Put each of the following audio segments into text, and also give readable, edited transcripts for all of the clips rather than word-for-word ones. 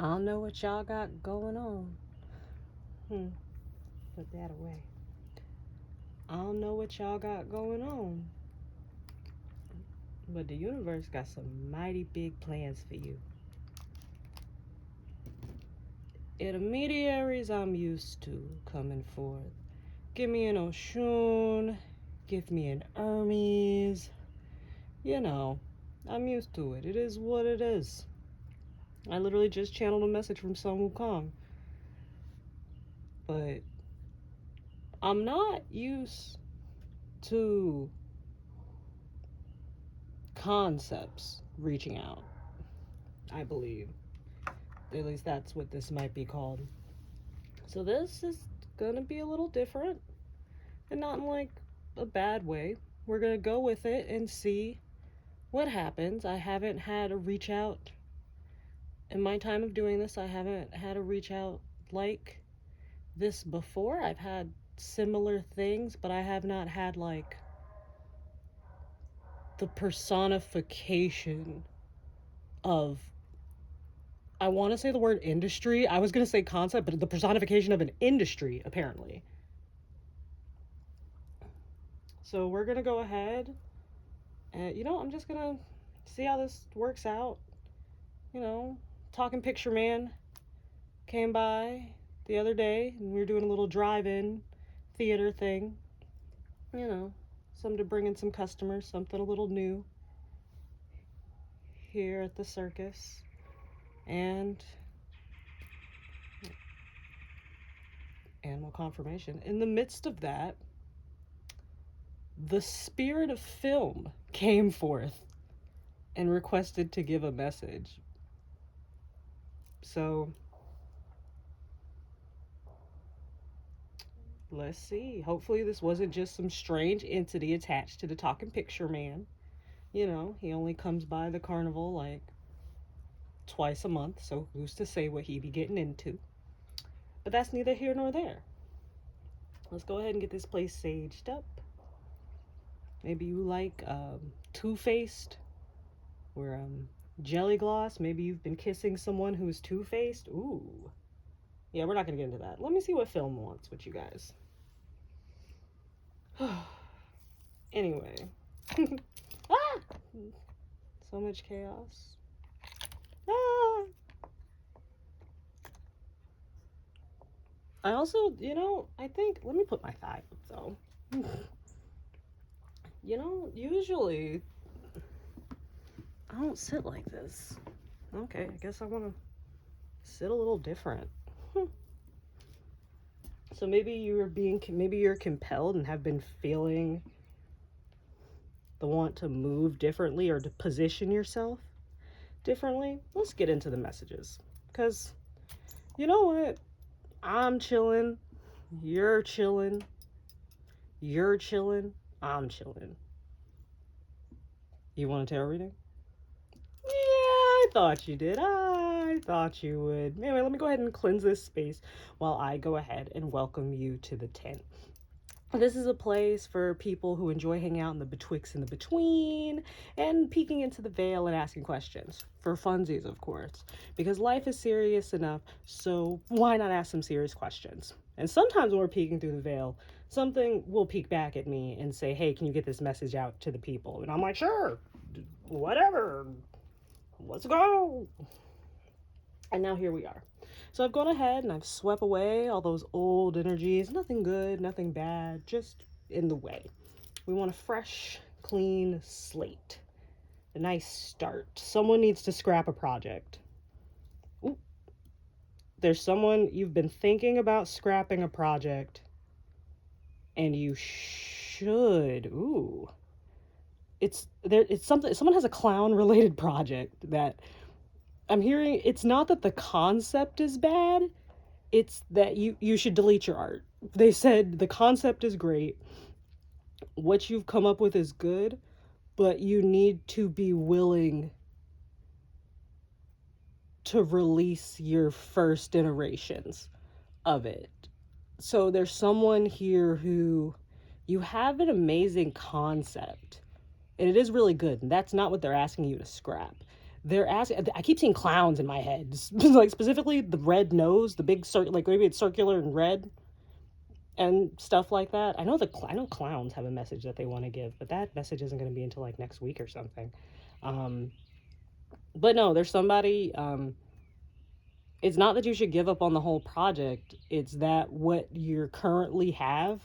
I don't know what y'all got going on. Put that away. I don't know what y'all got going on. But the universe got some mighty big plans for you. Intermediaries I'm used to coming forth. Give me an Oshun, give me an Hermes. You know, I'm used to it. It is what it is. I literally just channeled a message from Sun Wukong. But I'm not used to concepts reaching out, I believe. At least that's what this might be called. So this is gonna be a little different, and not in like a bad way. We're gonna go with it and see what happens. I haven't had a reach out in my time of doing this. I haven't had a reach out like this before. I've had similar things, but I have not had like the personification of, I want to say the word industry. I was going to say concept, but the personification of an industry, apparently. So we're going to go ahead and, I'm just going to see how this works out. Talking Picture Man came by the other day, and we were doing a little drive-in theater thing. Something to bring in some customers, something a little new here at the circus. And animal confirmation. In the midst of that, the spirit of film came forth and requested to give a message. So, let's see. Hopefully this wasn't just some strange entity attached to the Talking Picture Man. He only comes by the carnival like twice a month, so who's to say what he be getting into? But that's neither here nor there. Let's go ahead and get this place saged up. Maybe you like two-faced or jelly gloss. Maybe you've been kissing someone who's two-faced. Ooh. Yeah, we're not going to get into that. Let me see what film wants with you guys. Anyway. Ah! So much chaos. Ah! I also, I think, let me put my thigh up though. Usually I don't sit like this. Okay, I guess I want to sit a little different. So maybe you're compelled and have been feeling the want to move differently or to position yourself differently. Let's get into the messages. Because you know what? I'm chilling. You're chilling. You're chilling. I'm chilling. You want to tell reading? Yeah, I thought you did. I thought you would. Anyway, let me go ahead and cleanse this space while I go ahead and welcome you to the tent. This is a place for people who enjoy hanging out in the betwixt and the between and peeking into the veil and asking questions. For funsies, of course, because life is serious enough, so why not ask some serious questions? And sometimes when we're peeking through the veil, something will peek back at me and say, hey, can you get this message out to the people? And I'm like, sure, whatever, let's go. And now here we are. So I've gone ahead and I've swept away all those old energies. Nothing good, nothing bad, just in the way. We want a fresh, clean slate. A nice start. Someone needs to scrap a project. Ooh. There's someone, you've been thinking about scrapping a project, and you should. Ooh. It's something, someone has a clown related project that I'm hearing. It's not that the concept is bad, it's that you should delete your art. They said the concept is great, what you've come up with is good, but you need to be willing to release your first iterations of it. So there's someone here who, you have an amazing concept and it is really good, and that's not what they're asking you to scrap. They're asking. I keep seeing clowns in my head, like specifically the red nose, the big circle, like maybe it's circular and red, and stuff like that. I know clowns have a message that they want to give, but that message isn't going to be until like next week or something. Um, but no, there's somebody. It's not that you should give up on the whole project. It's that what you currently have,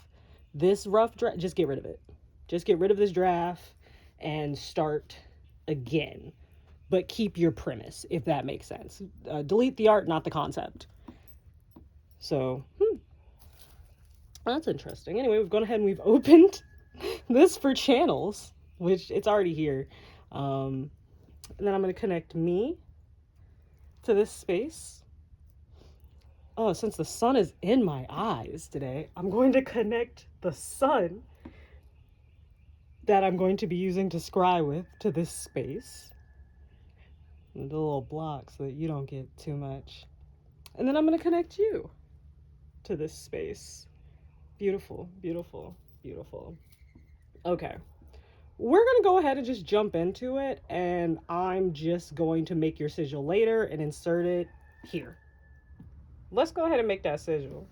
this rough draft, just get rid of it. Just get rid of this draft and start again. But keep your premise, if that makes sense. Delete the art, not the concept. So, that's interesting. Anyway, we've gone ahead and we've opened this for channels, which it's already here. And then I'm going to connect me to this space. Oh, since the sun is in my eyes today, I'm going to connect the sun that I'm going to be using to scry with to this space. The little blocks so that you don't get too much. And then I'm going to connect you to this space. Beautiful, beautiful, beautiful. Okay. We're going to go ahead and just jump into it, and I'm just going to make your sigil later and insert it here. Let's go ahead and make that sigil.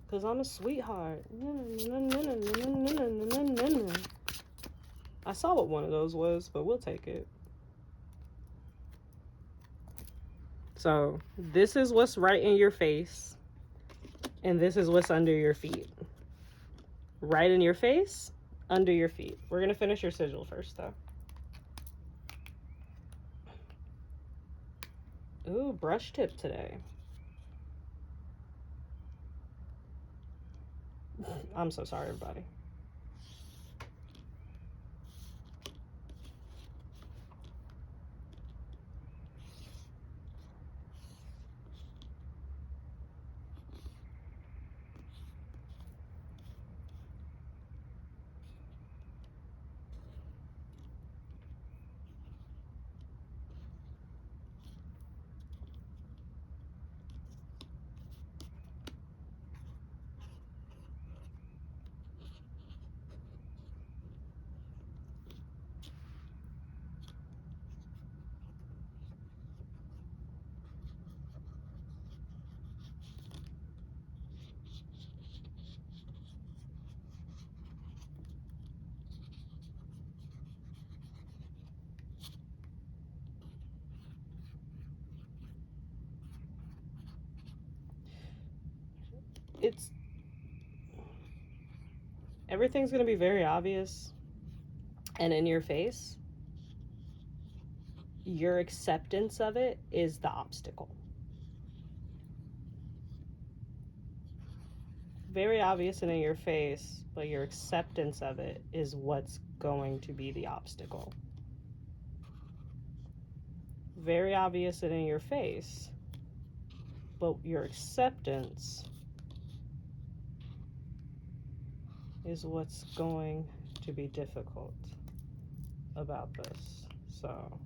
Because I'm a sweetheart. I saw what one of those was, but we'll take it. So, this is what's right in your face, and this is what's under your feet. Right in your face, under your feet. We're going to finish your sigil first, though. Ooh, brush tip today. I'm so sorry, everybody. Everything's going to be very obvious and in your face. Your acceptance of it is the obstacle. Very obvious and in your face, but your acceptance of it is what's going to be the obstacle. Very obvious and in your face, but your acceptance is what's going to be difficult about this. So,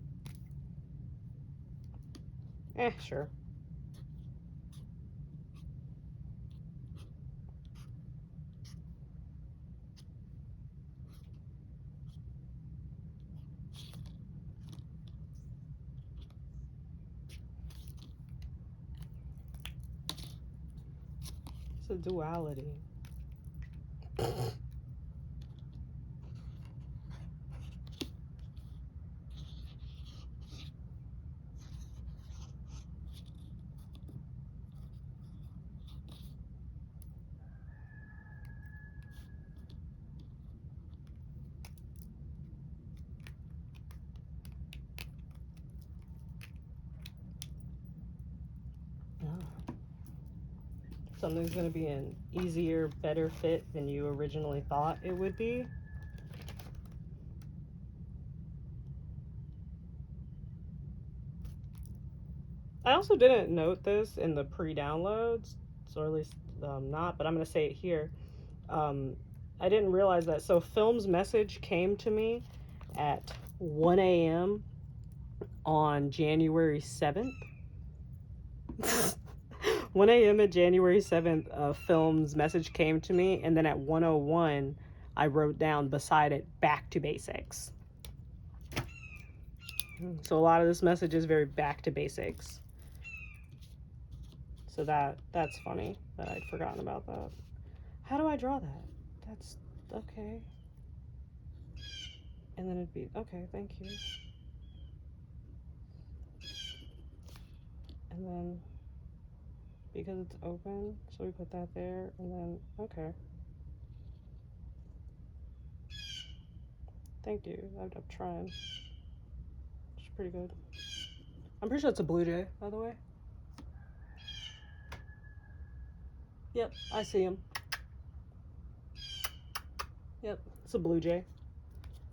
sure. It's a duality. Something's going to be an easier, better fit than you originally thought it would be. I also didn't note this in the pre-downloads, or at least not, but I'm going to say it here. I didn't realize that. So Film's message came to me at 1 a.m. on January 7th. 1 a.m. at January 7th, film's message came to me, and then at 1:01, I wrote down beside it, back to basics. So a lot of this message is very back to basics. So that's funny that I'd forgotten about that. How do I draw that? That's okay. And then it'd be, okay, thank you. And then, because it's open, so we put that there, and then, okay. Thank you, I'm trying. It's pretty good. I'm pretty sure it's a blue jay, by the way. Yep, I see him. Yep, it's a blue jay.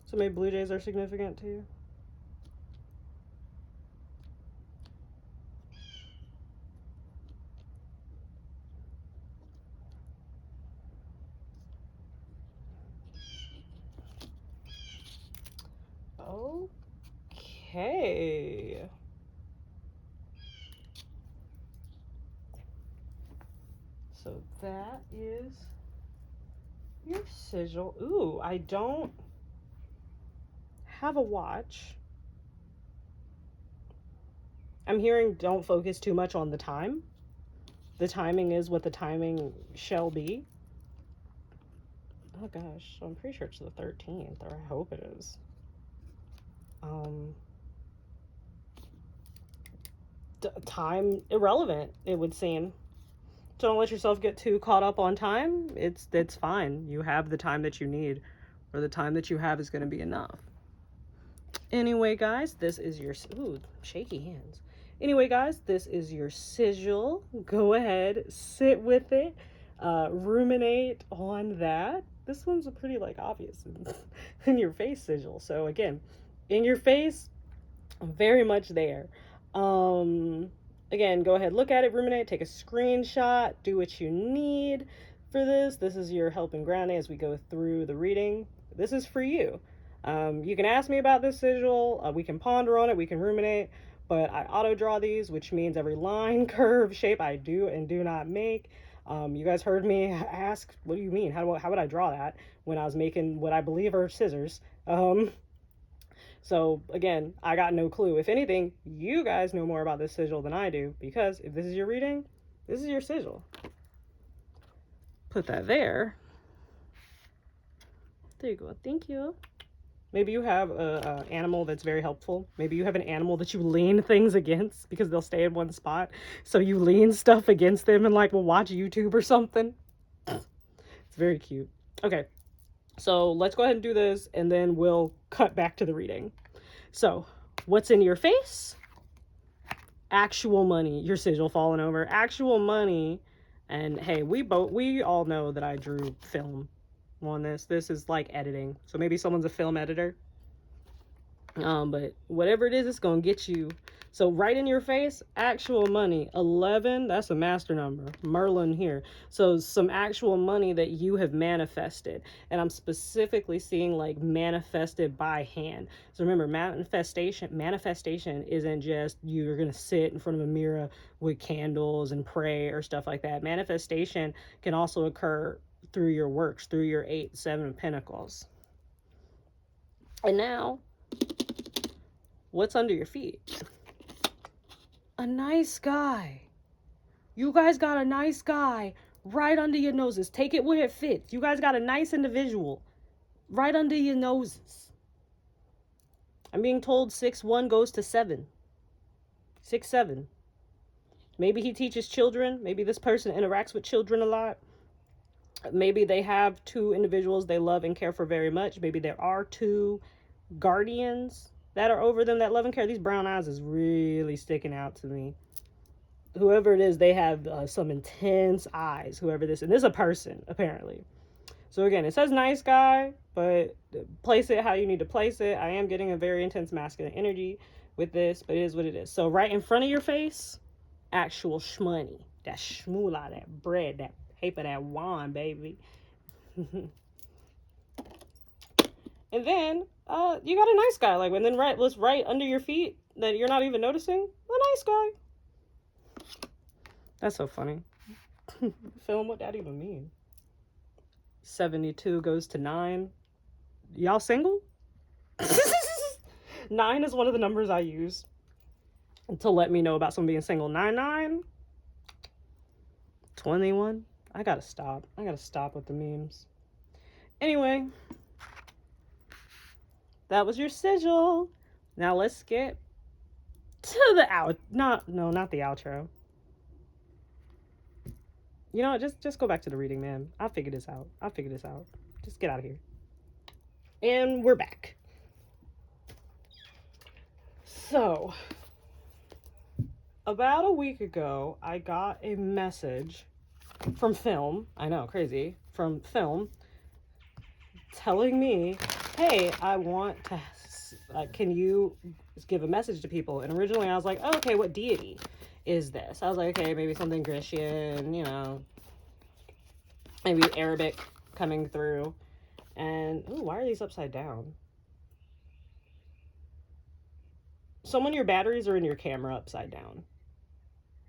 So maybe blue jays are significant to you? Okay. So that is your sigil. Ooh, I don't have a watch. I'm hearing don't focus too much on the time. The timing is what the timing shall be. Oh gosh, so I'm pretty sure it's the 13th, or I hope it is. Time irrelevant, it would seem. Don't let yourself get too caught up on time. It's fine. You have the time that you need, or the time that you have is going to be enough. Anyway, guys, this is your... Ooh, shaky hands. Anyway, guys, this is your sigil. Go ahead, sit with it, ruminate on that. This one's a pretty, like, obvious in your face sigil. So, again, in your face, very much there. Again, go ahead, look at it, ruminate, take a screenshot, do what you need for this. This is your help and grounding as we go through the reading. This is for you. You can ask me about this sigil. We can ponder on it. We can ruminate. But I auto draw these, which means every line, curve, shape I do and do not make. You guys heard me ask, what do you mean? How would I draw that when I was making what I believe are scissors? So again, I got no clue. If anything, you guys know more about this sigil than I do, because if this is your reading, this is your sigil. Put that there. There you go. Thank you. Maybe you have an animal that's very helpful. Maybe you have an animal that you lean things against because they'll stay in one spot. So you lean stuff against them and like will watch YouTube or something. It's very cute. Okay, so let's go ahead and do this and then we'll cut back to the reading. So what's in your face? Actual money. Your sigil falling over. Actual money. And hey, we all know that I drew film on this. This is like editing, so maybe someone's a film editor, but whatever it is, it's gonna get you. So right in your face, actual money. 11, that's a master number, Merlin here. So some actual money that you have manifested, and I'm specifically seeing like manifested by hand. So remember, manifestation isn't just you're gonna sit in front of a mirror with candles and pray or stuff like that. Manifestation can also occur through your works, through your 8, 7 pentacles. And now, what's under your feet? A nice guy. You guys got a nice guy right under your noses. Take it where it fits. You guys got a nice individual right under your noses. I'm being told 6-1 goes to 7. 6-7. Maybe he teaches children. Maybe this person interacts with children a lot. Maybe they have 2 individuals they love and care for very much. Maybe there are 2 guardians that are over them that love and care. These brown eyes is really sticking out to me. Whoever it is, they have some intense eyes. Whoever this is. And this is a person, apparently. So again, it says nice guy, but place it how you need to place it. I am getting a very intense masculine energy with this, but it is what it is. So right in front of your face, actual shmoney. That shmoolah, that bread, that paper, that wine, baby. And then you got a nice guy, like, and then right under your feet that you're not even noticing, a nice guy. That's so funny. Film, what that even mean? 72 goes to 9. Y'all single? 9 is one of the numbers I use to let me know about someone being single. 99, 21. I gotta stop. I gotta stop with the memes. Anyway, that was your sigil. Now let's get to the not the outro. You know what? Just go back to the reading, man. I'll figure this out. Just get out of here. And we're back. So, about a week ago, I got a message from Film. I know, crazy. From Film telling me, hey, I want to, can you give a message to people? And originally I was like, oh, okay, what deity is this? I was like, okay, maybe something Grecian, you know, maybe Arabic coming through. And, ooh, why are these upside down? So when your batteries are in your camera upside down,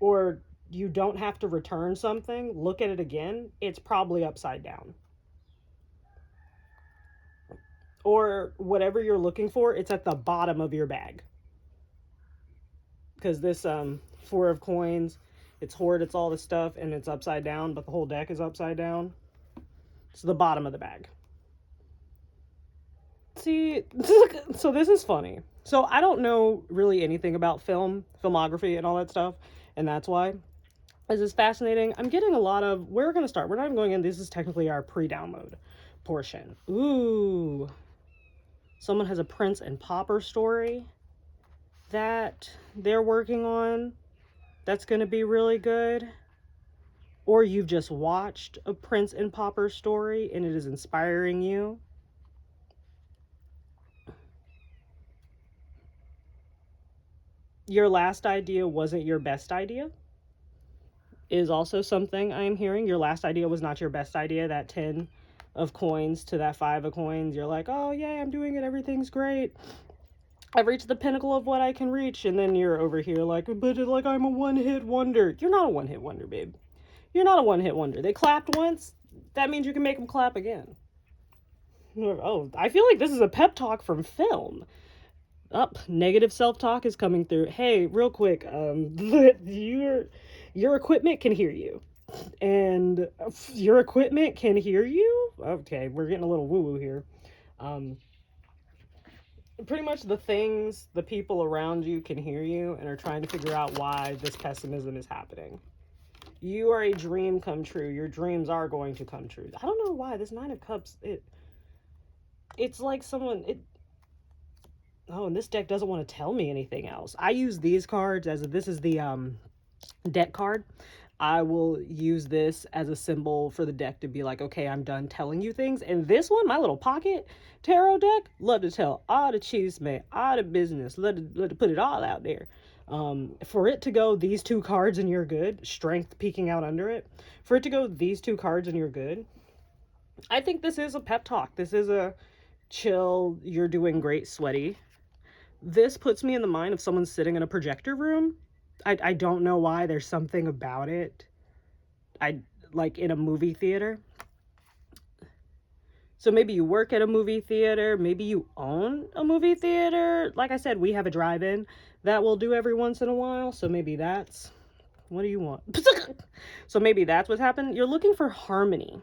or you don't have to return something, look at it again, it's probably upside down. Or whatever you're looking for, it's at the bottom of your bag. Because this 4 of coins, it's hoard, it's all the stuff, and it's upside down, but the whole deck is upside down. It's the bottom of the bag. See, so this is funny. So I don't know really anything about filmography, and all that stuff, and that's why this is fascinating. I'm getting a lot of, we're going to start. We're not even going in. This is technically our pre-download portion. Ooh. Someone has a Prince and Pauper story that they're working on. That's going to be really good. Or you've just watched a Prince and Pauper story and it is inspiring you. Your last idea wasn't your best idea is also something I am hearing. Your last idea was not your best idea. That 10 of coins to that 5 of coins. You're like, oh, yeah, I'm doing it. Everything's great. I've reached the pinnacle of what I can reach. And then you're over here like, but like I'm a one-hit wonder. You're not a one-hit wonder, babe. You're not a one-hit wonder. They clapped once. That means you can make them clap again. Oh, I feel like this is a pep talk from Film. Negative self-talk is coming through. Hey, real quick, your equipment can hear you. And your equipment can hear you? Okay, we're getting a little woo-woo here. Pretty much the people around you can hear you and are trying to figure out why this pessimism is happening. You are a dream come true. Your dreams are going to come true. I don't know why. This 9 of Cups, it's like someone, oh, and this deck doesn't want to tell me anything else. I use these cards as this is the deck card. I will use this as a symbol for the deck to be like, okay, I'm done telling you things. And this one, my little pocket tarot deck, love to tell all the cheese, man, all the business, love to put it all out there. For it to go these 2 cards and you're good, strength peeking out under it, for it to go these 2 cards and you're good, I think this is a pep talk. This is a chill, you're doing great, sweaty. This puts me in the mind of someone sitting in a projector room. I don't know why. There's something about it. Like in a movie theater. So maybe you work at a movie theater. Maybe you own a movie theater. Like I said, we have a drive-in that we'll do every once in a while. So maybe that's, what do you want? So maybe that's what's happened. You're looking for harmony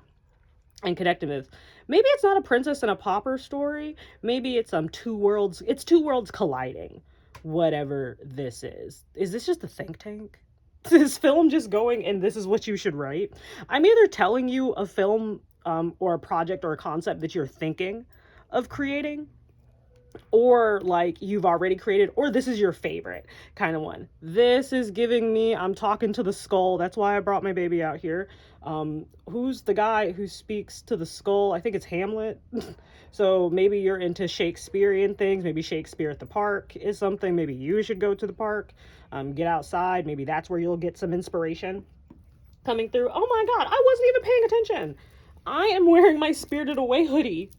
and connectiveness. Maybe it's not a Princess and a Pauper story. Maybe it's 2 worlds. It's 2 worlds colliding. Whatever this is. Is this just a think tank? Is Film just going and this is what you should write? I'm either telling you a film or a project or a concept that you're thinking of creating, or like you've already created, or this is your favorite kind of one. This is giving me, I'm talking to the skull. That's why I brought my baby out here. Who's the guy who speaks to the skull? I think it's Hamlet. So maybe you're into Shakespearean things. Maybe Shakespeare at the park is something. Maybe you should go to the park, get outside. Maybe that's where you'll get some inspiration coming through. Oh my God, I wasn't even paying attention. I am wearing my Spirited Away hoodie.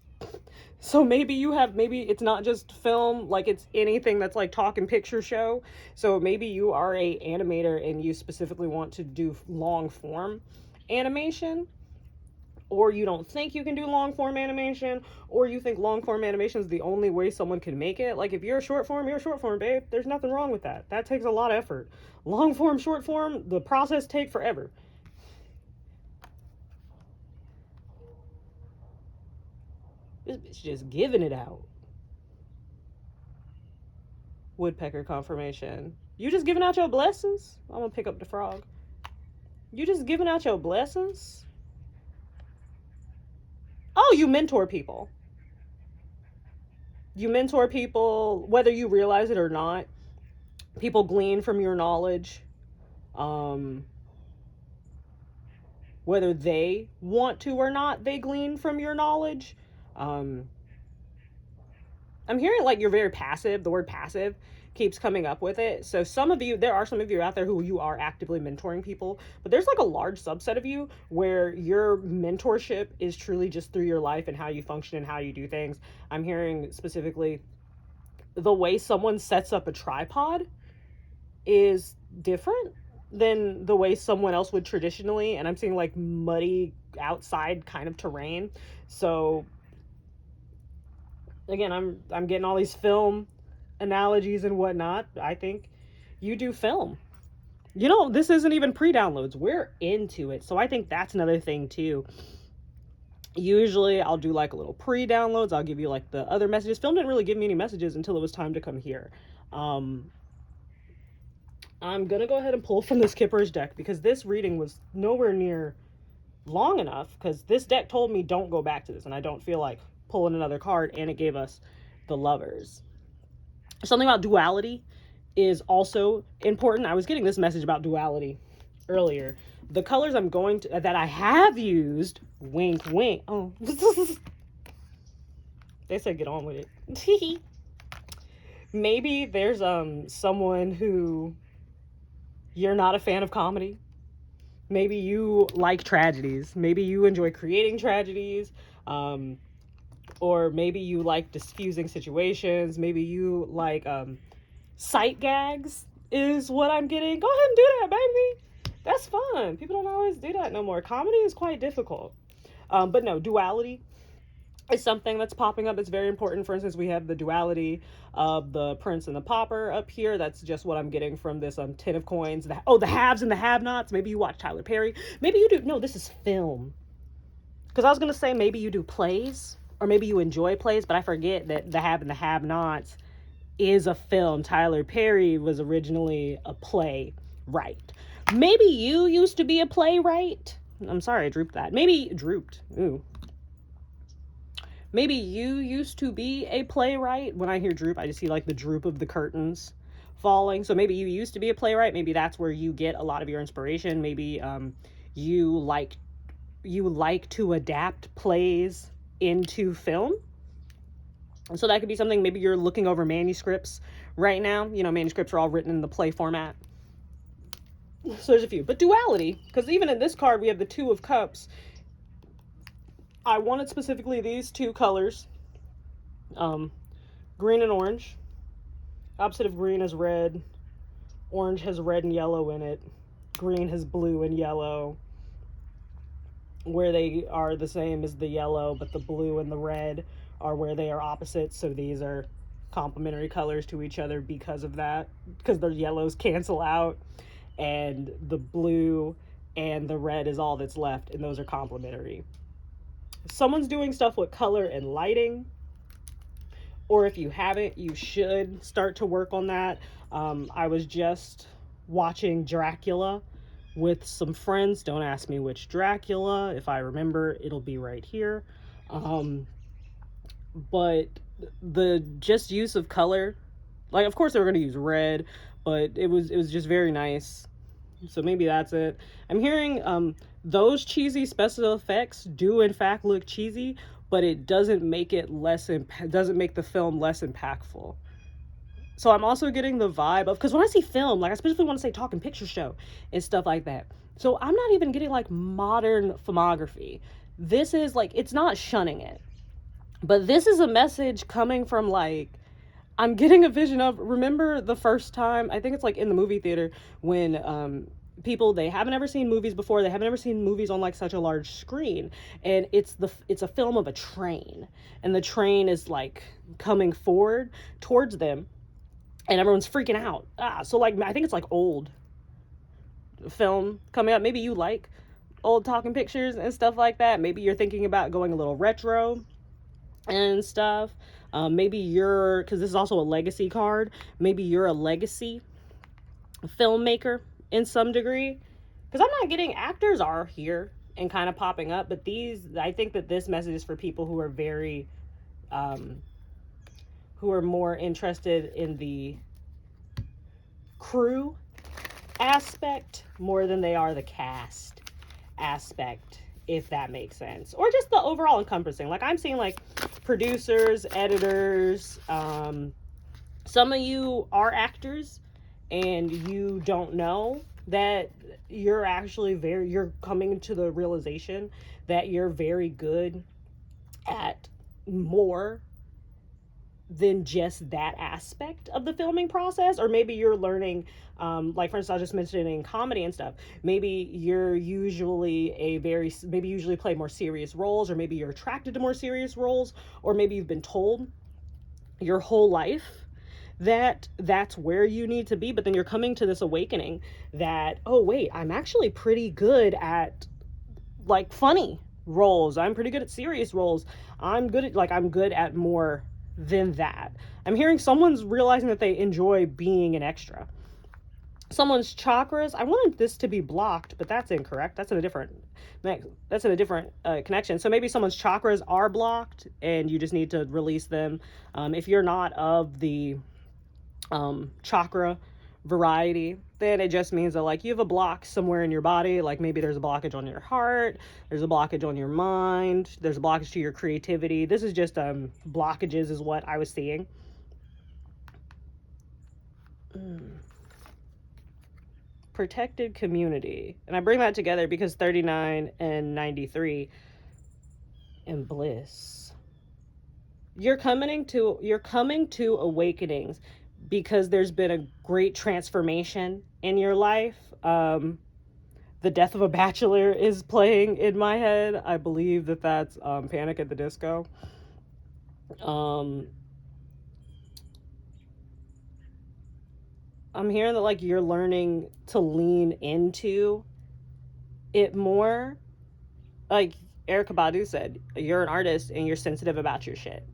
So maybe it's not just film, like it's anything that's like talking picture show. So maybe you are a animator and you specifically want to do long form animation, or you don't think you can do long form animation, or you think long form animation is the only way someone can make it. Like if you're a short form, you're a short form, babe. There's nothing wrong with that. That takes a lot of effort. Long form, short form, the process take forever. This bitch just giving it out. Woodpecker confirmation. You just giving out your blessings? I'm gonna pick up the frog. You just giving out your blessings? Oh, you mentor people. You mentor people, whether you realize it or not. People glean from your knowledge. Um, Whether they want to or not, they glean from your knowledge. Um, I'm hearing like you're very passive. The word passive keeps coming up with it. So there are some of you out there who you are actively mentoring people, but there's like a large subset of you where your mentorship is truly just through your life and how you function and how you do things. I'm hearing specifically the way someone sets up a tripod is different than the way someone else would traditionally, and I'm seeing like muddy outside kind of terrain. So again, I'm getting all these film analogies and whatnot. I think you do film. You know, this isn't even pre-downloads. We're into it. So I think that's another thing too. Usually I'll do like a little pre-downloads. I'll give you like the other messages. Film didn't really give me any messages until it was time to come here. I'm gonna go ahead and pull from the Skipper's deck because this reading was nowhere near long enough, because this deck told me don't go back to this, and I don't feel like pulling another card, and it gave us the Lovers. Something about duality is also important. I was getting this message about duality earlier. The colors that I have used, wink, wink. Oh, they said get on with it. Maybe there's someone who you're not a fan of comedy. Maybe you like tragedies. Maybe you enjoy creating tragedies. Or maybe you like diffusing situations. Maybe you like sight gags is what I'm getting. Go ahead and do that, baby. That's fun. People don't always do that no more. Comedy is quite difficult. But no, duality is something that's popping up. It's very important. For instance, we have the duality of the Prince and the Pauper up here. That's just what I'm getting from this 10 of coins. The haves and the have-nots. Maybe you watch Tyler Perry. Maybe you do. No, this is film. Because I was going to say maybe you do plays, or maybe you enjoy plays, but I forget that the have and the have-nots is a film. Tyler Perry was originally a playwright. Maybe you used to be a playwright. I'm sorry, I drooped that. Ooh. Maybe you used to be a playwright. When I hear droop, I just see like the droop of the curtains falling. So maybe you used to be a playwright. Maybe that's where you get a lot of your inspiration. Maybe you like to adapt plays into film. So that could be something. Maybe you're looking over manuscripts right now. You know, manuscripts are all written in the play format. So there's a few. But duality, because even in this card, we have the Two of Cups. I wanted specifically these two colors, green and orange. Opposite of green is red. Orange has red and yellow in it. Green has blue and yellow. Where they are the same as the yellow, but the blue and the red are where they are opposites. So these are complementary colors to each other because of that, because the yellows cancel out, and the blue and the red is all that's left, and those are complementary. Someone's doing stuff with color and lighting, or if you haven't, you should start to work on that. I was just watching Dracula with some friends. Don't ask me which Dracula. If I remember, it'll be right here. But the just use of color, like of course they were going to use red, but it was just very nice. So maybe that's it. I'm hearing those cheesy special effects do in fact look cheesy, but it doesn't make it doesn't make the film less impactful. So I'm also getting the vibe of, because when I see film, like I specifically want to say talking picture show and stuff like that. So I'm not even getting like modern filmography. This is like, it's not shunning it. But this is a message coming from, like, I'm getting a vision of, remember the first time, I think it's like in the movie theater, when people, they haven't ever seen movies before, they haven't ever seen movies on like such a large screen, and it's a film of a train, and the train is like coming forward towards them, and everyone's freaking out. So like, I think it's like old film coming up. Maybe you like old talking pictures and stuff like that. Maybe you're thinking about going a little retro and stuff. Maybe you're, because this is also a legacy card, maybe you're a legacy filmmaker in some degree. Because I'm not getting, actors are here and kind of popping up, but I think that this message is for people who are very, who are more interested in the crew aspect more than they are the cast aspect, if that makes sense, or just the overall encompassing. Like, I'm seeing like producers, editors, some of you are actors and you don't know that you're actually you're coming to the realization that you're very good at more than just that aspect of the filming process. Or maybe you're learning, like, for instance, I was just mentioning comedy and stuff. Maybe you're usually maybe you usually play more serious roles, or maybe you're attracted to more serious roles, or maybe you've been told your whole life that that's where you need to be, but then you're coming to this awakening that, oh wait, I'm actually pretty good at like funny roles, I'm pretty good at serious roles, I'm good at more than that. I'm hearing someone's realizing that they enjoy being an extra. Someone's chakras, I wanted this to be blocked, but that's incorrect. That's in a different connection. So maybe someone's chakras are blocked and you just need to release them. If you're not of the chakra variety, then it just means that, like, you have a block somewhere in your body. Like, maybe there's a blockage on your heart, there's a blockage on your mind, there's a blockage to your creativity. This is just blockages is what I was seeing. Protected community, and I bring that together because 39 and 93 and bliss, you're coming to awakenings because there's been a great transformation in your life. The Death of a Bachelor is playing in my head. I believe that that's Panic at the Disco. I'm hearing that, like, you're learning to lean into it more. Like Erykah Badu said, you're an artist and you're sensitive about your shit.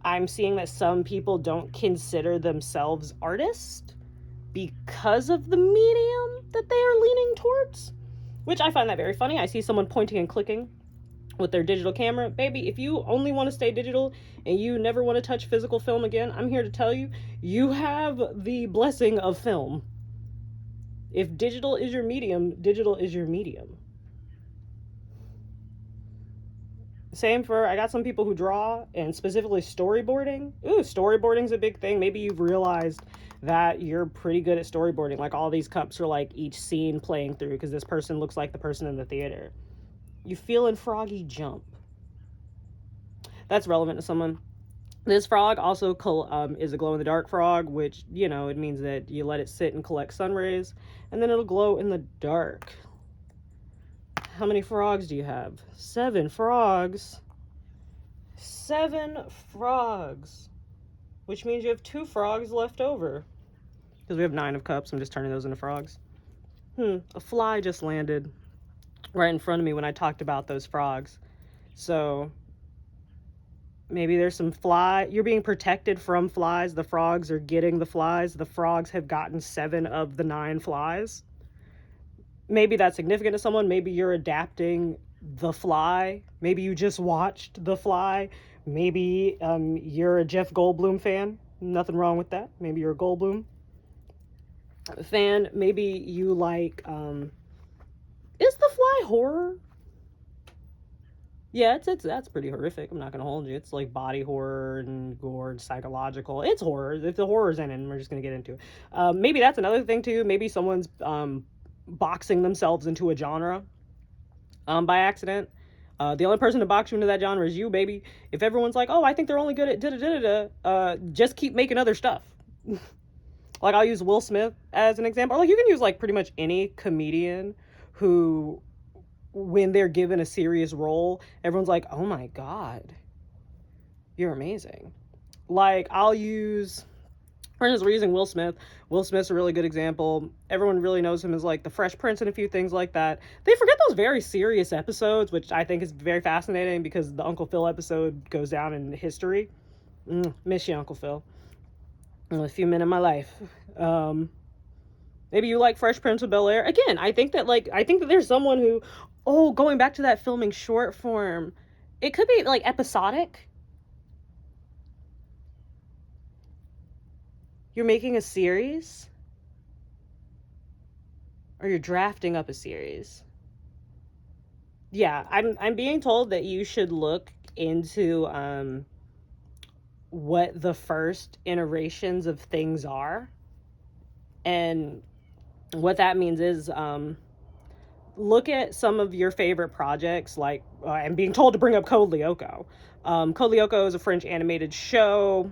I'm seeing that some people don't consider themselves artists because of the medium that they are leaning towards, which I find that very funny. I see someone pointing and clicking with their digital camera. Baby, if you only want to stay digital and you never want to touch physical film again, I'm here to tell you, you have the blessing of film. If digital is your medium, digital is your medium. Same for, I got some people who draw, and specifically storyboarding. Ooh, storyboarding's a big thing. Maybe you've realized that you're pretty good at storyboarding. Like, all these cups are like each scene playing through because this person looks like the person in the theater. You feeling froggy jump. That's relevant to someone. This frog also is a glow-in-the-dark frog, which, you know, it means that you let it sit and collect sun rays, and then it'll glow in the dark. How many frogs do you have? 7 frogs. 7 frogs. Which means you have 2 frogs left over. Because we have 9 of cups, I'm just turning those into frogs. A fly just landed right in front of me when I talked about those frogs. So maybe there's some you're being protected from flies. The frogs are getting the flies. The frogs have gotten 7 of the 9 flies. Maybe that's significant to someone. Maybe you're adapting The Fly. Maybe you just watched The Fly. Maybe you're a Jeff Goldblum fan. Nothing wrong with that. Maybe you're a Goldblum fan. Maybe you like, is The Fly horror? Yeah, that's pretty horrific. I'm not gonna hold you. It's like body horror and gore and psychological. It's horror. If the horror's in it, we're just gonna get into it. Maybe that's another thing too. Maybe someone's boxing themselves into a genre by accident. The only person to box you into that genre is you, baby. If everyone's like, oh, I think they're only good at da-da-da-da-da, just keep making other stuff. Like, I'll use Will Smith as an example. Or, like, you can use, like, pretty much any comedian who, when they're given a serious role, everyone's like, oh my God, you're amazing. Like, I'll use, for instance, we're using Will Smith. Will Smith's a really good example. Everyone really knows him as, like, the Fresh Prince and a few things like that. They forget those very serious episodes, which I think is very fascinating because the Uncle Phil episode goes down in history. Miss you, Uncle Phil. A few men in my life. Maybe you like Fresh Prince of Bel-Air. Again, I think that there's someone who, going back to that filming short form, it could be, like, episodic. You're making a series? Or you're drafting up a series? Yeah, I'm being told that you should look into what the first iterations of things are. And what that means is look at some of your favorite projects, like I'm being told to bring up Code Lyoko. Code Lyoko is a French animated show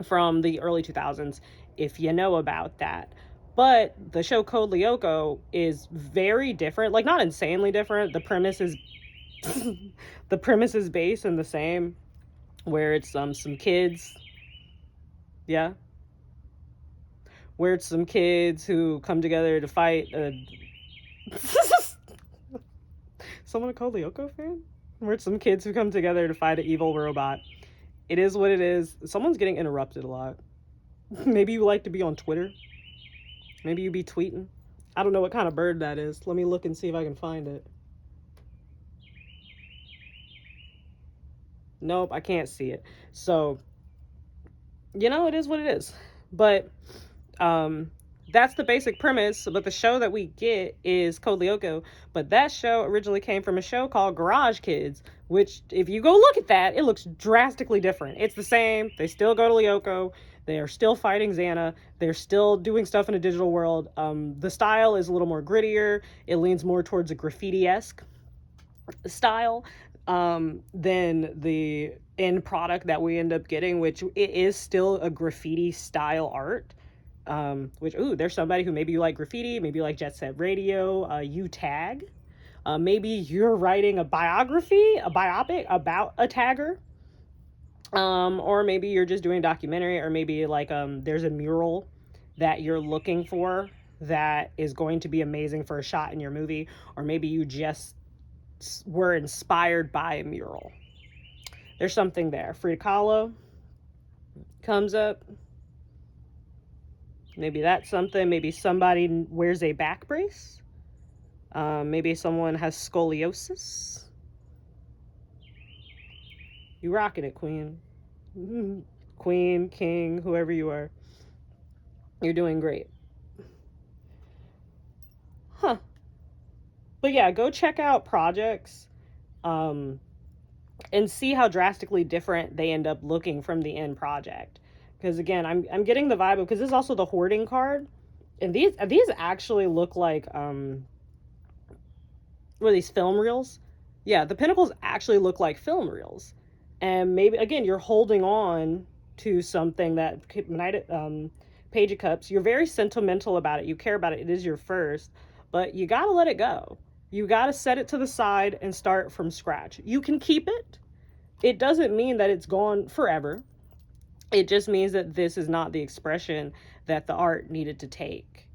from the early 2000s, if you know about that. But the show Code Lyoko is very different, like not insanely different. The premise is the premise is based in the same, where it's some kids, yeah, where it's some kids who come together to fight someone a Code Lyoko fan? Where it's some kids who come together to fight an evil robot. It is what it is. Someone's getting interrupted a lot. Maybe you like to be on Twitter. Maybe you be tweeting. I don't know what kind of bird that is. Let me look and see if I can find it. Nope, I can't see it. So, it is what it is. But that's the basic premise. But the show that we get is Code Lyoko. But that show originally came from a show called Garage Kids, which, if you go look at that, it looks drastically different. It's the same. They still go to Lyoko. They are still fighting Xana. They're still doing stuff in a digital world. The style is a little more grittier. It leans more towards a graffiti-esque style than the end product that we end up getting, which it is still a graffiti style art. There's somebody who, maybe you like graffiti, maybe you like Jet Set Radio, you tag. Maybe you're writing a biopic about a tagger. Or maybe you're just doing a documentary, or maybe like there's a mural that you're looking for that is going to be amazing for a shot in your movie, or maybe you just were inspired by a mural. There's something there. Frida Kahlo comes up. Maybe that's something. Maybe somebody wears a back brace. Maybe someone has scoliosis. You rocking it, queen. Queen, king, whoever you are. You're doing great. Huh. But yeah, go check out projects and see how drastically different they end up looking from the end project. Because again, I'm getting the vibe of, because this is also the hoarding card. And these actually look like what are these, film reels? Yeah, the pinnacles actually look like film reels. And maybe, again, you're holding on to something that, Page of Cups, you're very sentimental about it. You care about it. It is your first. But you got to let it go. You got to set it to the side and start from scratch. You can keep it. It doesn't mean that it's gone forever. It just means that this is not the expression that the art needed to take.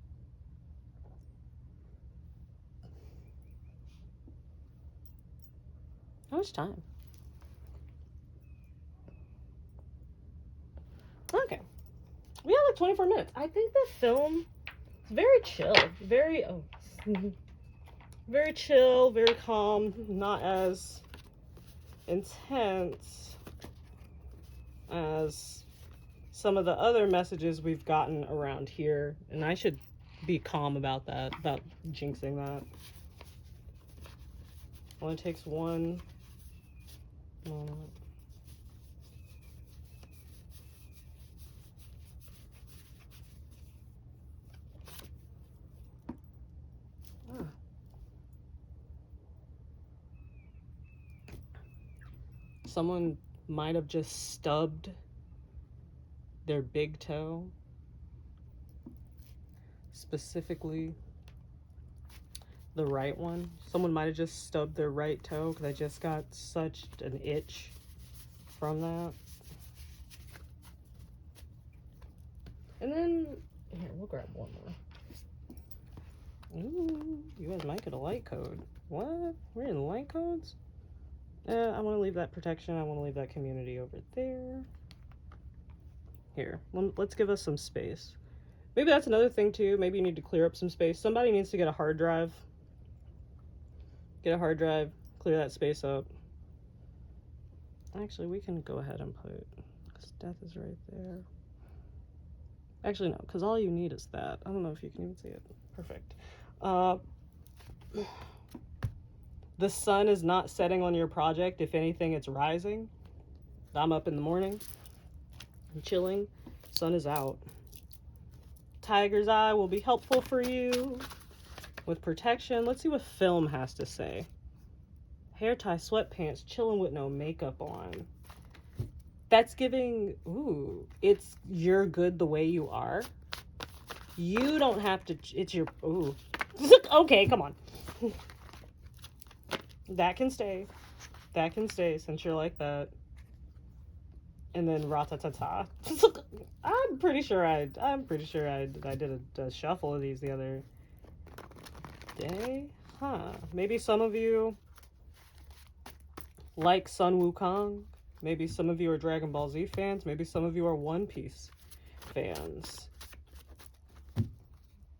How much time? Okay. We have like 24 minutes. I think the film is very chill. Very chill, very calm, not as intense as some of the other messages we've gotten around here. And I should be calm about that, about jinxing that. Only takes one moment. Someone might have just stubbed their big toe, specifically the right one. Someone might have just stubbed their right toe because I just got such an itch from that. And then, here, we'll grab one more. Ooh, you guys might get a light code. What? We're in light codes? I want to leave that protection. I want to leave that community over there. Here, let's give us some space. Maybe that's another thing too. Maybe you need to clear up some space. Somebody needs to get a hard drive. Get a hard drive, clear that space up. Actually, we can go ahead and put, because death is right there. Actually, no, because all you need is that. I don't know if you can even see it. Perfect. The sun is not setting on your project. If anything, it's rising. I'm up in the morning. I'm chilling. Sun is out. Tiger's eye will be helpful for you with protection. Let's see what film has to say. Hair tie, sweatpants, chilling with no makeup on. That's giving, ooh, it's you're good the way you are. You don't have to, it's your, ooh. Okay, come on. That can stay. That can stay since you're like that. And then ratatata. I'm pretty sure I did a shuffle of these the other day. Huh. Maybe some of you like Sun Wukong. Maybe some of you are Dragon Ball Z fans. Maybe some of you are One Piece fans.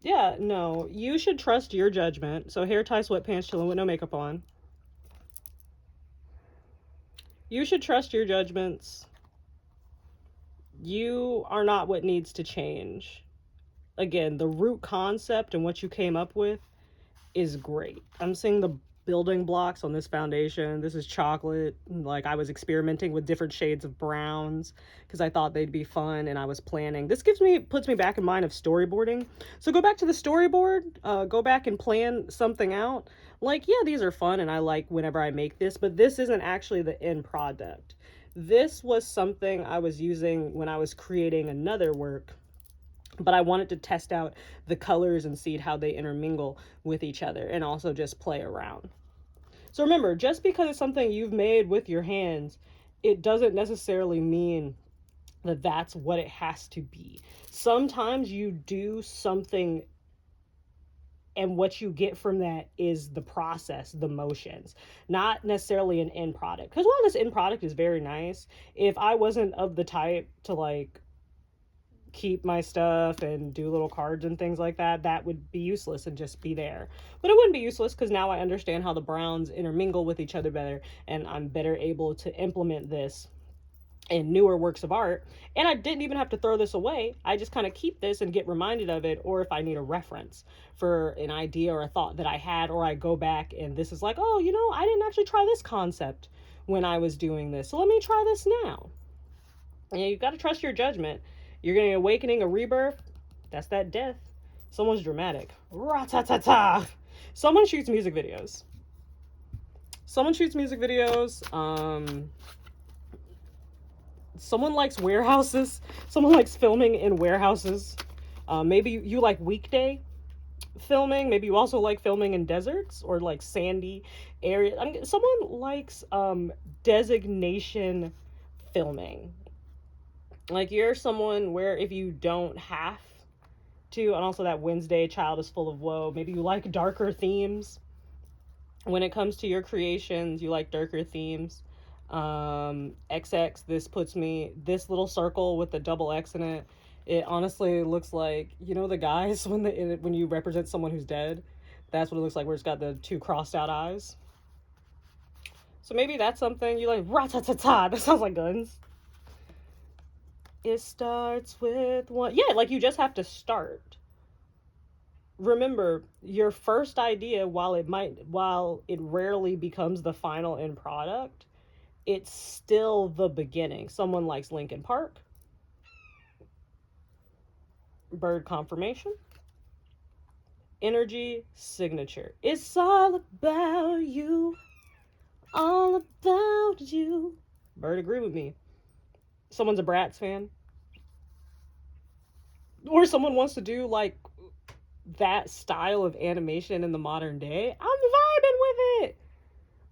Yeah, no. You should trust your judgment. So hair tie, sweatpants, chilling with no makeup on. You should trust your judgments. You are not what needs to change. Again, the root concept and what you came up with is great. I'm seeing the building blocks on this foundation. This is chocolate. Like, I was experimenting with different shades of browns because I thought they'd be fun, and I was planning. This puts me back in mind of storyboarding. So go back to the storyboard, go back and plan something out. Like, yeah, these are fun and I like whenever I make this, but this isn't actually the end product. This was something I was using when I was creating another work, but I wanted to test out the colors and see how they intermingle with each other and also just play around. So remember, just because it's something you've made with your hands, it doesn't necessarily mean that that's what it has to be. Sometimes you do something and what you get from that is the process, the motions, not necessarily an end product. Because while this end product is very nice, if I wasn't of the type to like keep my stuff and do little cards and things like that, that would be useless and just be there. But it wouldn't be useless because now I understand how the browns intermingle with each other better, and I'm better able to implement this in newer works of art. And I didn't even have to throw this away. I just kind of keep this and get reminded of it, or if I need a reference for an idea or a thought that I had, or I go back and this is like, oh, you know, I didn't actually try this concept when I was doing this, so let me try this now. And you got to trust your judgment. You're getting an awakening, a rebirth. That's that death. Someone's dramatic. Ra-ta-ta-ta. Someone shoots music videos. Someone shoots music videos. Someone likes warehouses. Someone likes filming in warehouses. Maybe you like weekday filming. Maybe you also like filming in deserts or like sandy areas. I mean, someone likes designation filming. Like, you're someone where if you don't have to, and also that Wednesday child is full of woe, maybe you like darker themes. When it comes to your creations, you like darker themes. XX, this puts me, this little circle with the double X in it, it honestly looks like, you know, the guys when you represent someone who's dead, that's what it looks like, where it's got the two crossed out eyes. So maybe that's something you like. Ra-ta-ta-ta, that sounds like guns. It starts with one. Yeah, like, you just have to start. Remember, your first idea, while it rarely becomes the final end product, it's still the beginning. Someone likes Linkin Park. Bird confirmation. Energy signature. It's all about you. All about you. Bird, agree with me. Someone's a Bratz fan, or someone wants to do like that style of animation in the modern day. I'm vibing with it.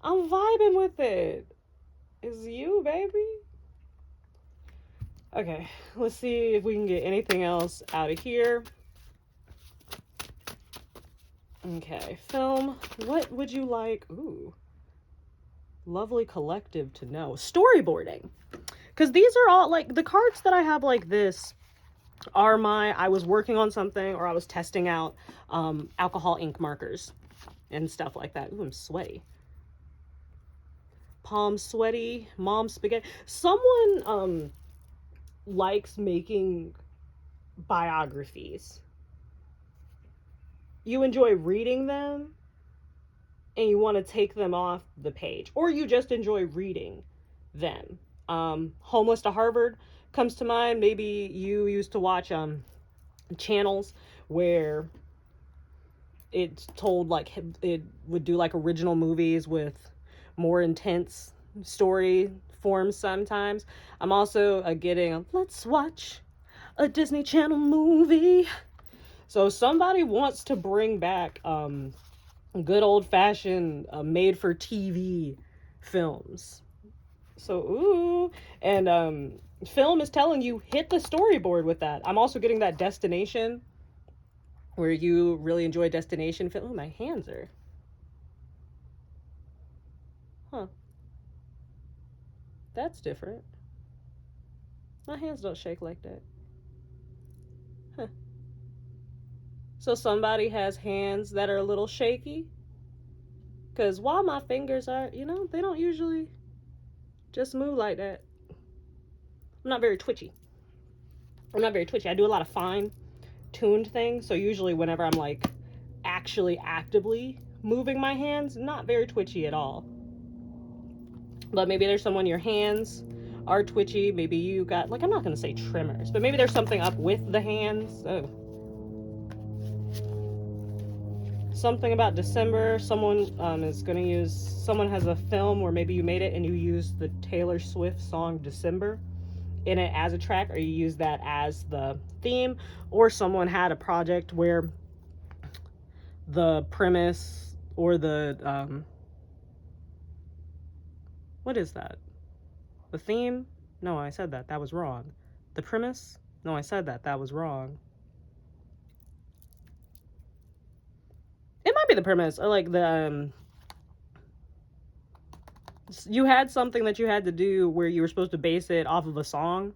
I'm vibing with it. It's you, baby. Okay, let's see if we can get anything else out of here. Okay, film. What would you like? Ooh, lovely collective to know. Storyboarding. Because these are all, like, the cards that I have like this are I was working on something, or I was testing out alcohol ink markers and stuff like that. Ooh, I'm sweaty. Palms sweaty. Mom spaghetti. Someone likes making biographies. You enjoy reading them and you want to take them off the page, or you just enjoy reading them. Homeless to Harvard comes to mind. Maybe you used to watch channels where it told, like, it would do like original movies with more intense story forms sometimes. I'm also getting let's watch a Disney Channel movie. So somebody wants to bring back good old-fashioned made-for-TV films. So, ooh. And film is telling you, hit the storyboard with that. I'm also getting that Destination, where you really enjoy Destination film. Ooh, my hands are... Huh. That's different. My hands don't shake like that. Huh. So somebody has hands that are a little shaky? Because while my fingers are, they don't usually just move like that. I'm not very twitchy. I do a lot of fine-tuned things. So usually whenever I'm like actually actively moving my hands, not very twitchy at all. But maybe there's someone, your hands are twitchy. Maybe you got, like, I'm not going to say tremors, but maybe there's something up with the hands. Oh. Something about December. Someone is going to use, someone has a film where maybe you made it and you used the Taylor Swift song December in it as a track, or you use that as the theme, or someone had a project where the premise or the what is that? The theme? No, I said that. That was wrong. The premise? No, I said that. That was wrong. It might be the premise, or like the you had something that you had to do where you were supposed to base it off of a song,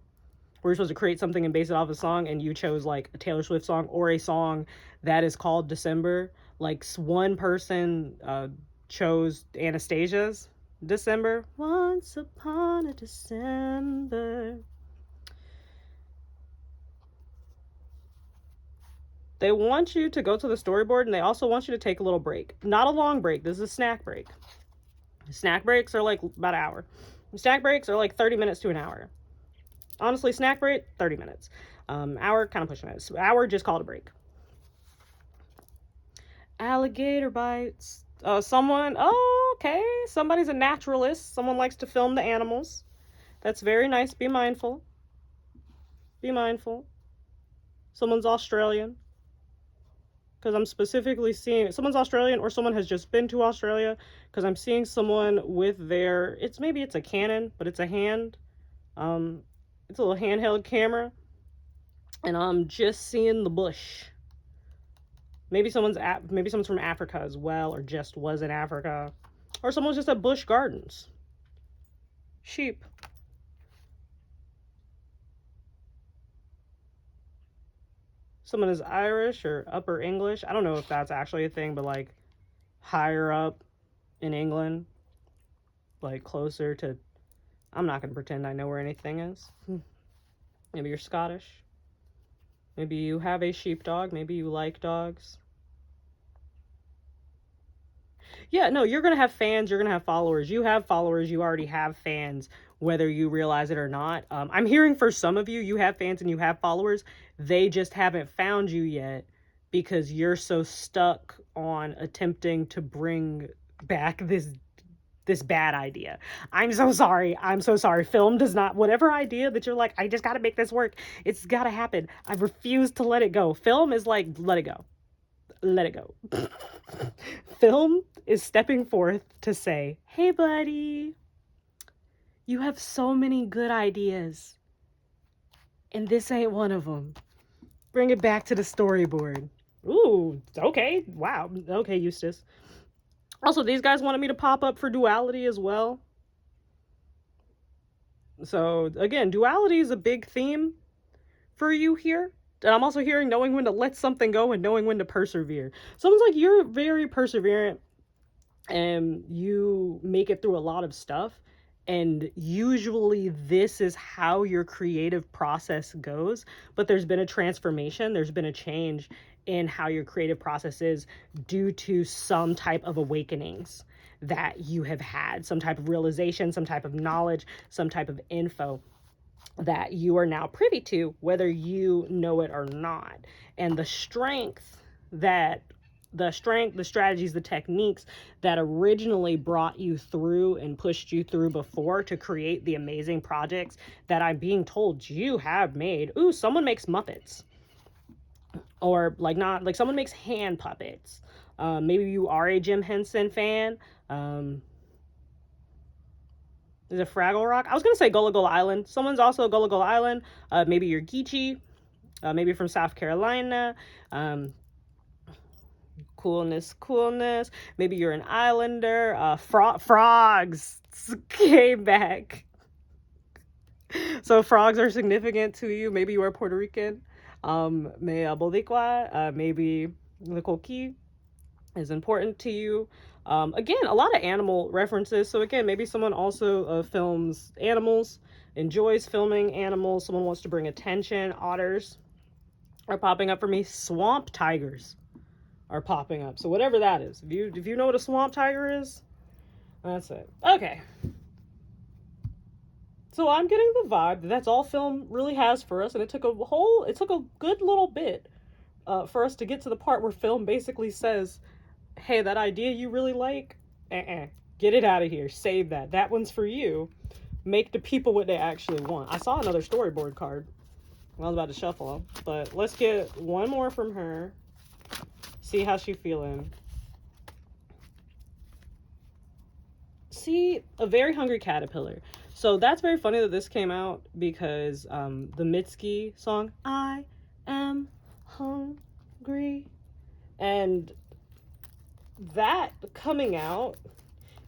where you're supposed to create something and base it off a song, and you chose like a Taylor Swift song or a song that is called December. Like one person chose Anastasia's December. Once upon a December. They want you to go to the storyboard, and they also want you to take a little break. Not a long break. This is a snack break. Snack breaks are like about an hour. Snack breaks are like 30 minutes to an hour. Honestly, snack break, 30 minutes. Hour, kind of pushing it. Hour, just call it a break. Alligator bites. Someone, okay. Somebody's a naturalist. Someone likes to film the animals. That's very nice. Be mindful. Be mindful. Someone's Australian. Because I'm specifically seeing someone's Australian, or someone has just been to Australia, because I'm seeing someone with their, maybe it's a Canon, but it's a hand. It's a little handheld camera, and I'm just seeing the bush. Maybe someone's from Africa as well, or just was in Africa, or someone's just at Busch Gardens. Sheep. Someone is Irish or Upper English. I don't know if that's actually a thing, but like higher up in England, like closer to, I'm not going to pretend I know where anything is. Maybe you're Scottish. Maybe you have a sheepdog. Maybe you like dogs. Yeah, no, you're going to have fans. You're going to have followers. You have followers. You already have fans, whether you realize it or not. I'm hearing for some of you, you have fans and you have followers. They just haven't found you yet because you're so stuck on attempting to bring back this this bad idea. I'm so sorry. I'm so sorry. Film does not, whatever idea that you're like, I just got to make this work. It's got to happen. I refuse to let it go. Film is like, let it go. Let it go. Film is stepping forth to say, hey, buddy, you have so many good ideas, and this ain't one of them. Bring it back to the storyboard. Ooh, okay. Wow. Okay, Eustace. Also, these guys wanted me to pop up for duality as well. So, again, duality is a big theme for you here. And I'm also hearing knowing when to let something go and knowing when to persevere. Someone's like, you're very perseverant and you make it through a lot of stuff. And usually this is how your creative process goes. But there's been a transformation, there's been a change in how your creative process is due to some type of awakenings that you have had, some type of realization, some type of knowledge, some type of info that you are now privy to, whether you know it or not. And the strategies, the techniques that originally brought you through and pushed you through before to create the amazing projects that I'm being told you have made. Ooh, someone makes Muppets. Or like not like someone makes hand puppets. Maybe you are a Jim Henson fan. Is it Fraggle Rock? I was gonna say Gullah Gullah Island. Someone's also Gullah Gullah Island. Maybe you're Geechee. Maybe from South Carolina. Coolness. Maybe you're an Islander. Frogs came back. So frogs are significant to you. Maybe you are Puerto Rican. Maybe the coqui is important to you. Again, a lot of animal references. So again, maybe someone also films animals, enjoys filming animals. Someone wants to bring attention. Otters are popping up for me. Swamp tigers are popping up. So whatever that is, if you know what a swamp tiger is, that's it. Okay. So I'm getting the vibe that that's all film really has for us, and it took a good little bit for us to get to the part where film basically says, hey, that idea you really like, get it out of here. Save that. That one's for you. Make the people what they actually want. I saw another storyboard card. I was about to shuffle them, but let's get one more from her. See how she's feeling. See, a very hungry caterpillar. So that's very funny that this came out because the Mitski song, I am hungry, and that coming out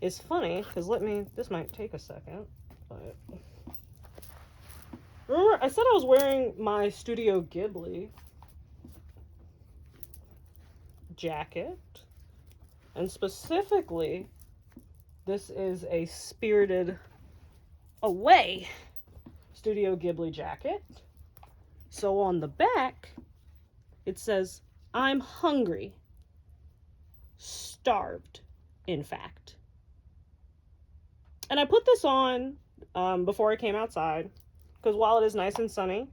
is funny because this might take a second, but remember I said I was wearing my Studio Ghibli jacket, and specifically this is a Spirited Away Studio Ghibli jacket. So on the back it says, I'm hungry, starved, in fact. And I put this on before I came outside because while it is nice and sunny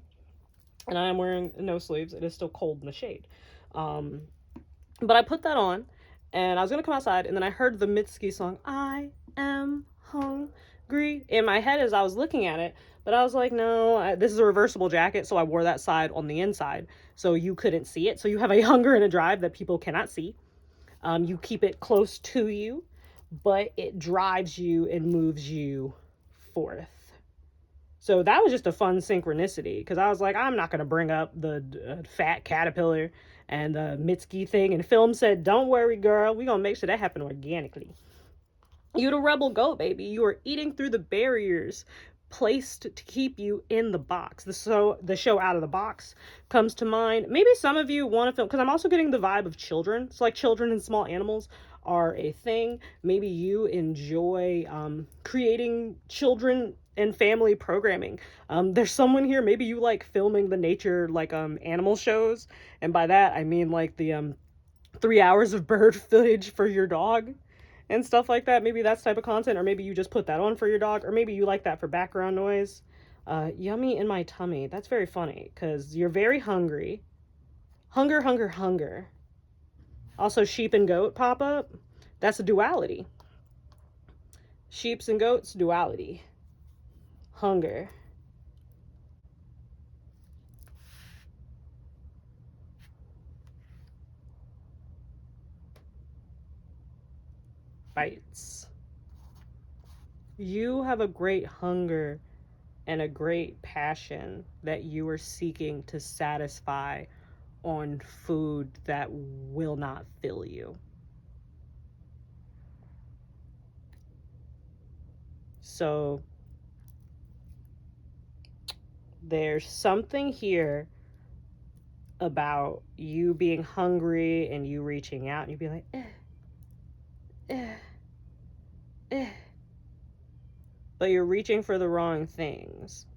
and I am wearing no sleeves, it is still cold in the shade. But I put that on and I was gonna come outside, and then I heard the Mitski song, I am hungry, in my head as I was looking at it. But I was like, no, this is a reversible jacket, so I wore that side on the inside so you couldn't see it. So you have a hunger and a drive that people cannot see. You keep it close to you, but it drives you and moves you forth. So that was just a fun synchronicity because I was like, I'm not going to bring up the fat caterpillar and the Mitski thing. And film said, don't worry, girl. We're going to make sure that happened organically. You the rebel goat, baby. You are eating through the barriers placed to keep you in the box. The show Out of the Box comes to mind. Maybe some of you want to film, because I'm also getting the vibe of children. So like children and small animals are a thing. Maybe you enjoy creating children and family programming. There's someone here, maybe you like filming the nature, like animal shows. And by that, I mean like the 3 hours of bird footage for your dog and stuff like that. Maybe that's type of content, or maybe you just put that on for your dog, or maybe you like that for background noise. Yummy in my tummy. That's very funny because you're very hungry. Hunger. Also, sheep and goat pop up. That's a duality. Sheeps and goats, duality. Hunger. Fights. You have a great hunger and a great passion that you are seeking to satisfy on food that will not fill you. So there's something here about you being hungry and you reaching out and you be like, eh, eh. But you're reaching for the wrong things.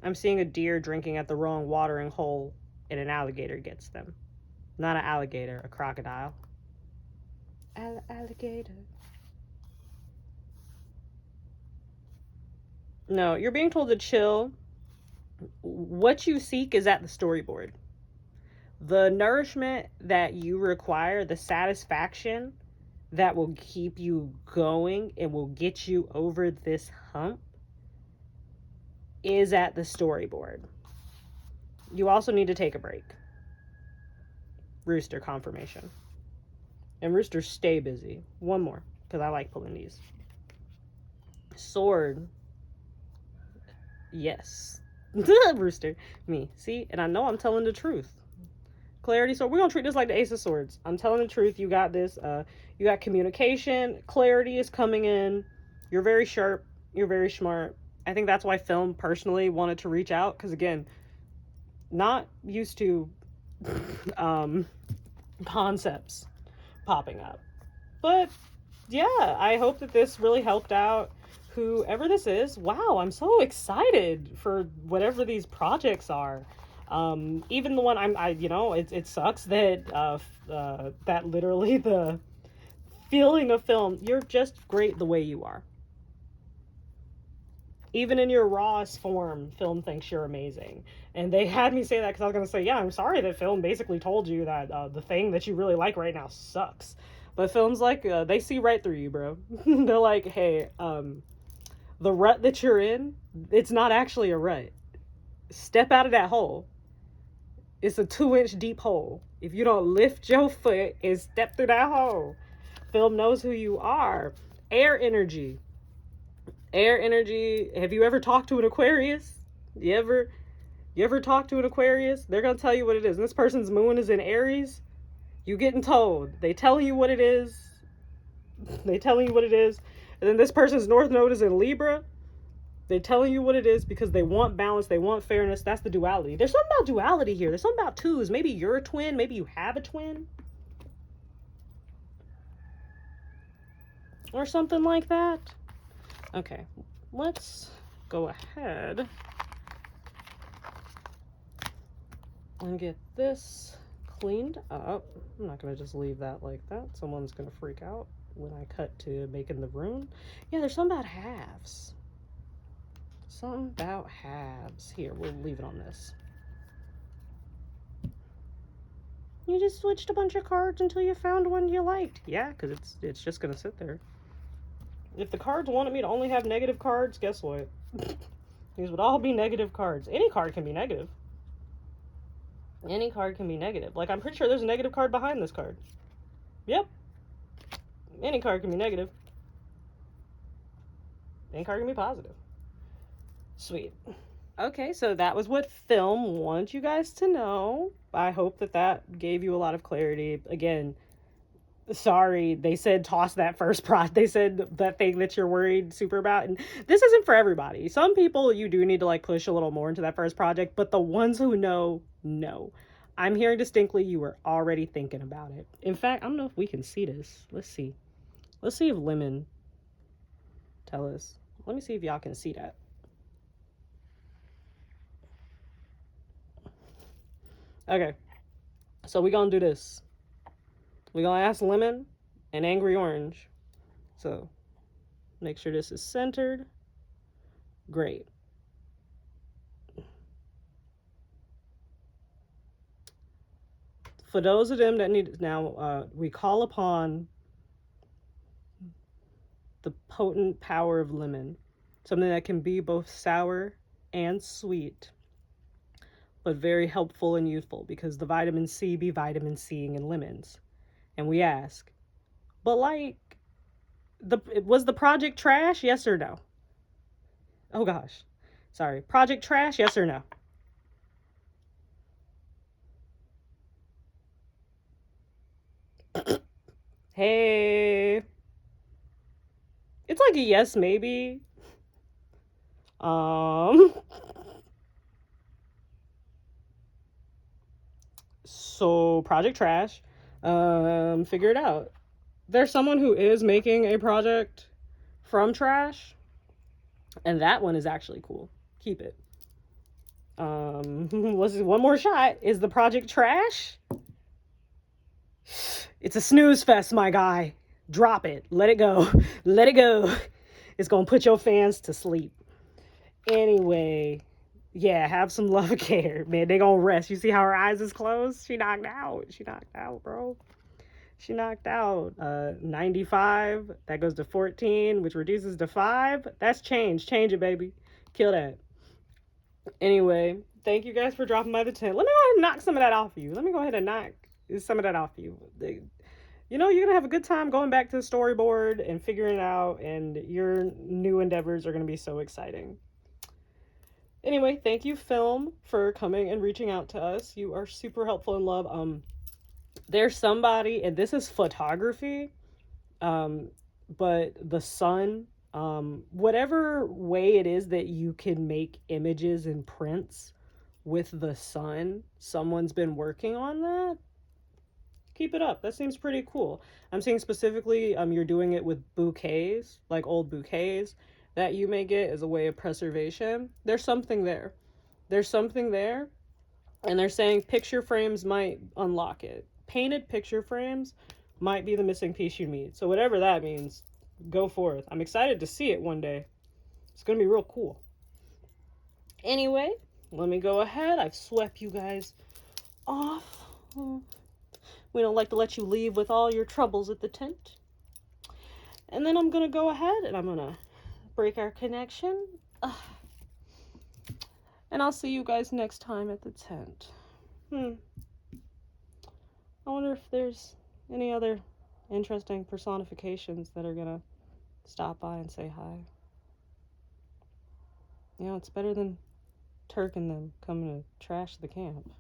I'm seeing a deer drinking at the wrong watering hole and an alligator gets them. Not an alligator, a crocodile. Alligator. No, you're being told to chill. What you seek is at the storyboard. The nourishment that you require, the satisfaction that will keep you going and will get you over this hump is at the storyboard. You also need to take a break. Rooster confirmation. And roosters stay busy. One more, because I like pulling these. Sword. Yes. Rooster. Me. See? And I know I'm telling the truth. Clarity. So we're going to treat this like the Ace of Swords. I'm telling the truth. You got this. You got communication. Clarity is coming in. You're very sharp. You're very smart. I think that's why film personally wanted to reach out. Because again, not used to concepts popping up. But yeah, I hope that this really helped out whoever this is. Wow, I'm so excited for whatever these projects are. Even the one it sucks that that literally the feeling of film, you're just great the way you are. Even in your rawest form, film thinks you're amazing. And they had me say that because I was going to say, yeah, I'm sorry that film basically told you that the thing that you really like right now sucks. But film's like, they see right through you, bro. They're like, hey, the rut that you're in, it's not actually a rut. Step out of that hole. It's a 2-inch deep hole. If you don't lift your foot and step through that hole, film knows who you are. Air energy. Air energy. Have you ever talked to an Aquarius? You ever talk to an Aquarius? They're gonna tell you what it is. And this person's moon is in Aries. You getting told. They telling you what it is. They telling you what it is. And then this person's north node is in Libra. They telling you what it is because they want balance. They want fairness. That's the duality. There's something about duality here. There's something about twos. Maybe you're a twin. Maybe you have a twin. Or something like that. Okay, let's go ahead and get this cleaned up. I'm not going to just leave that like that. Someone's going to freak out when I cut to making the rune. Yeah, there's something about halves. Something about halves. Here, we'll leave it on this. You just switched a bunch of cards until you found one you liked. Yeah, because it's just going to sit there. If the cards wanted me to only have negative cards, guess what? These would all be negative cards. Any card can be negative. Any card can be negative. Like, I'm pretty sure there's a negative card behind this card. Yep. Any card can be negative. Any card can be positive. Sweet. Okay, so that was what film wants you guys to know. I hope that gave you a lot of clarity. Again, sorry, they said toss that first they said that thing that you're worried super about, and this isn't for everybody. Some people you do need to like push a little more into that first project, but the ones who know. I'm hearing distinctly you were already thinking about it. In fact, I don't know if we can see this. Let's see if Lemon tell us. Let me see if y'all can see that. Okay, so we're gonna do this. We're gonna ask Lemon and Angry Orange. So make sure this is centered. Great. For those of them that need, now we call upon the potent power of lemon. Something that can be both sour and sweet, but very helpful and useful because the vitamin C be vitamin C'ing in lemons. And we ask, but like, was the project trash? Yes or no? Oh gosh. Sorry. Project trash? Yes or no? Hey. It's like a yes, maybe. Um. So, Project Trash. Figure it out. There's someone who is making a project from trash, and that one is actually cool. Keep it. Let's see, one more shot. Is the project trash? It's a snooze fest, my guy. Drop it. Let it go. Let it go. It's gonna put your fans to sleep. Anyway, yeah, have some love and care, man. They gonna rest. You see how her eyes is closed? She knocked out. She knocked out, bro. She knocked out. 95. That goes to 14, which reduces to 5. That's change. Change it, baby. Kill that. Anyway, thank you guys for dropping by the tent. Let me go ahead and knock some of that off you. Let me go ahead and knock some of that off you. You know, you're going to have a good time going back to the storyboard and figuring it out, and your new endeavors are going to be so exciting. Anyway, thank you, Film, for coming and reaching out to us. You are super helpful in love. There's somebody, and this is photography, but the sun, whatever way it is that you can make images and prints with the sun, someone's been working on that. Keep it up. That seems pretty cool. I'm seeing specifically, you're doing it with bouquets, like old bouquets that you may get as a way of preservation. There's something there. There's something there. And they're saying picture frames might unlock it. Painted picture frames might be the missing piece you need. So whatever that means, go forth. I'm excited to see it one day. It's going to be real cool. Anyway, let me go ahead. I've swept you guys off. We don't like to let you leave with all your troubles at the tent. And then I'm going to go ahead and I'm going to break our connection. And I'll see you guys next time at the tent. I wonder if there's any other interesting personifications that are going to stop by and say hi. You know, it's better than Turk and them coming to trash the camp.